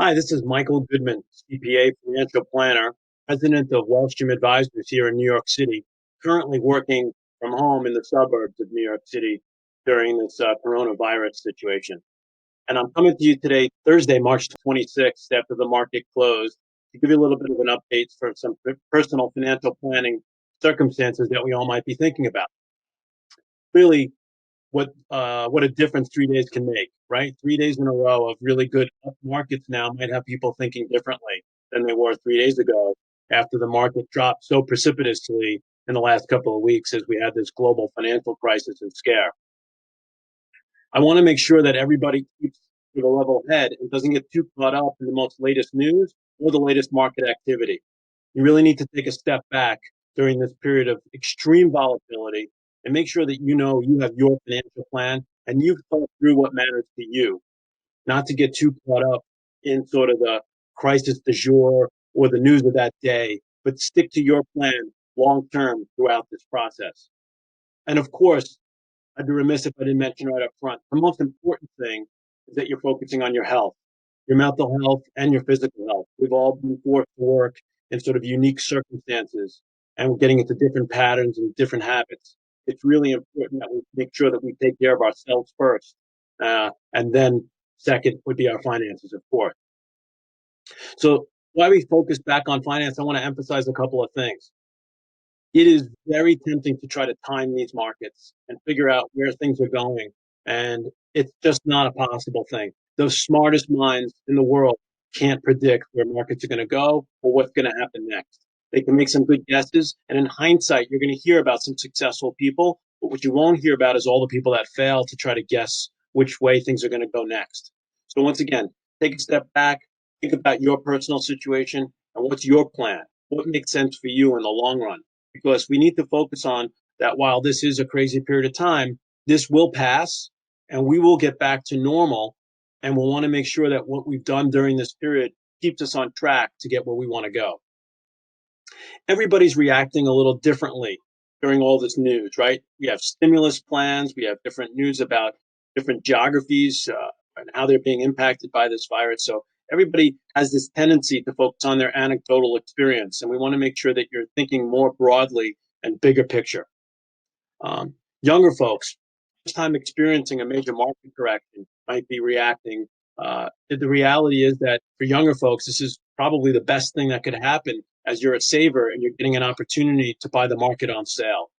Hi, this is Michael Goodman, CPA, financial planner, president of Wellstream Advisors here in New York City, currently working from home in the suburbs of New York City during this coronavirus situation. And I'm coming to you today, Thursday, March 26th, after the market closed, to give you a little bit of an update for some personal financial planning circumstances that we all might be thinking about. Really, what a difference 3 days can make, right? 3 days in a row of really good up markets now might have people thinking differently than they were 3 days ago after the market dropped so precipitously in the last couple of weeks as we had this global financial crisis and scare. I want to make sure that everybody keeps with a level head and doesn't get too caught up in the most latest news or the latest market activity. You really need to take a step back during this period of extreme volatility and make sure that you know you have your financial plan and you've thought through what matters to you, not to get too caught up in sort of the crisis du jour or the news of that day, but stick to your plan long term throughout this process. And of course, I'd be remiss if I didn't mention right up front, the most important thing is that you're focusing on your health, your mental health and your physical health. We've all been forced to work in sort of unique circumstances and we're getting into different patterns and different habits. It's really important that we make sure that we take care of ourselves first. And then second would be our finances, of course. So why we focus back on finance, I want to emphasize a couple of things. It is very tempting to try to time these markets and figure out where things are going. And it's just not a possible thing. Those smartest minds in the world can't predict where markets are going to go or what's going to happen next. They can make some good guesses. And in hindsight, you're going to hear about some successful people. But what you won't hear about is all the people that fail to try to guess which way things are going to go next. So once again, take a step back, think about your personal situation and what's your plan? What makes sense for you in the long run? Because we need to focus on that while this is a crazy period of time, this will pass and we will get back to normal. And we'll want to make sure that what we've done during this period keeps us on track to get where we want to go. Everybody's reacting a little differently during all this news, right? We have stimulus plans, we have different news about different geographies and how they're being impacted by this virus. So everybody has this tendency to focus on their anecdotal experience, and we want to make sure that you're thinking more broadly and bigger picture. Younger folks, first time experiencing a major market correction, might be reacting. The reality is that for younger folks, this is probably the best thing that could happen as you're a saver and you're getting an opportunity to buy the market on sale.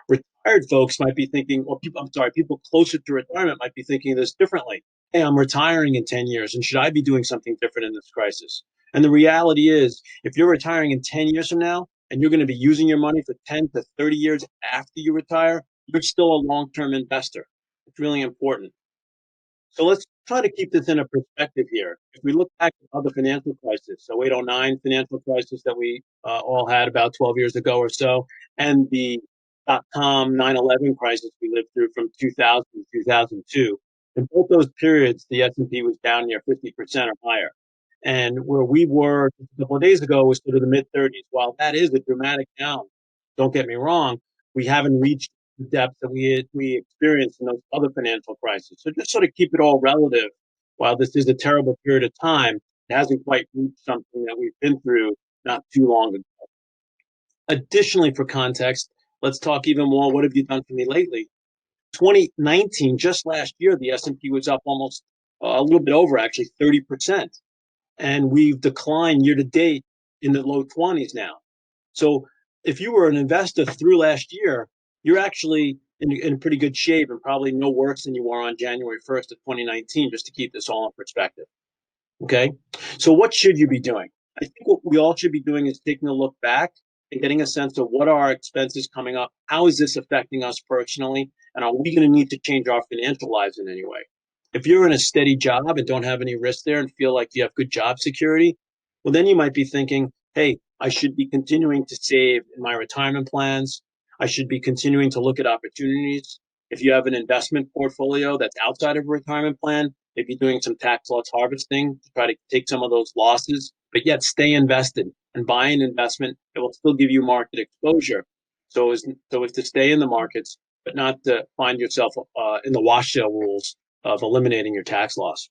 Retired folks might be thinking, or people closer to retirement might be thinking this differently. Hey, I'm retiring in 10 years, and should I be doing something different in this crisis? And the reality is, if you're retiring in 10 years from now, and you're going to be using your money for 10 to 30 years after you retire, you're still a long-term investor. It's really important. So let's try to keep this in a perspective here. If we look back at other financial crises, so 0809 financial crisis that we all had about 12 years ago or so, and the dot-com 9/11 crisis we lived through from 2000 to 2002, in both those periods, the S&P was down near 50% or higher. And where we were a couple of days ago was sort of the mid-30s. While that is a dramatic down, don't get me wrong, we haven't reached the depth that we experienced in those other financial crises. So just sort of keep it all relative. While this is a terrible period of time, it hasn't quite reached something that we've been through not too long ago. Additionally, for context, let's talk even more. What have you done for me lately? 2019, just last year, the S&P was up almost a little bit over, actually 30%. And we've declined year to date in the low 20s now. So if you were an investor through last year, you're actually in pretty good shape and probably no worse than you were on January 1st of 2019, just to keep this all in perspective. Okay. So what should you be doing? I think what we all should be doing is taking a look back and getting a sense of what are our expenses coming up? How is this affecting us personally? And are we going to need to change our financial lives in any way? If you're in a steady job and don't have any risk there and feel like you have good job security, well, then you might be thinking, hey, I should be continuing to save in my retirement plans. I should be continuing to look at opportunities. If you have an investment portfolio that's outside of a retirement plan, maybe doing some tax loss harvesting to try to take some of those losses, but yet stay invested and buy an investment that will still give you market exposure. So as to stay in the markets, but not to find yourself in the wash sale rules of eliminating your tax loss.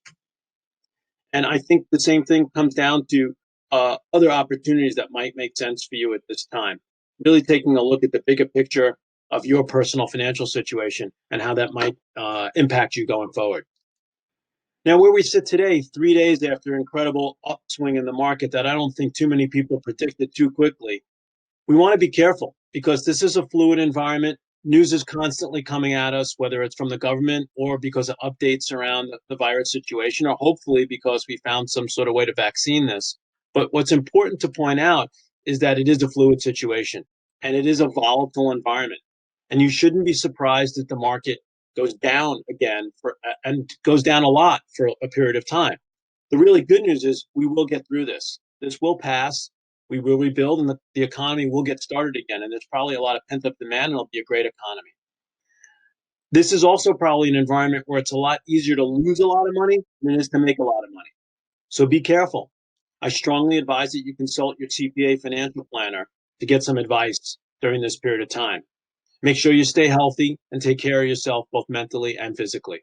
And I think the same thing comes down to other opportunities that might make sense for you at this time. Really taking a look at the bigger picture of your personal financial situation and how that might impact you going forward. Now, where we sit today, 3 days after an incredible upswing in the market that I don't think too many people predicted too quickly, we want to be careful because this is a fluid environment. News is constantly coming at us, whether it's from the government or because of updates around the virus situation, or hopefully because we found some sort of way to vaccine this. But what's important to point out is that it is a fluid situation and it is a volatile environment. And you shouldn't be surprised that the market goes down again and goes down a lot for a period of time. The really good news is we will get through this. This will pass. We will rebuild, and the economy will get started again. And there's probably a lot of pent up demand, and it'll be a great economy. This is also probably an environment where it's a lot easier to lose a lot of money than it is to make a lot of money. So be careful. I strongly advise that you consult your CPA financial planner to get some advice during this period of time. Make sure you stay healthy and take care of yourself both mentally and physically.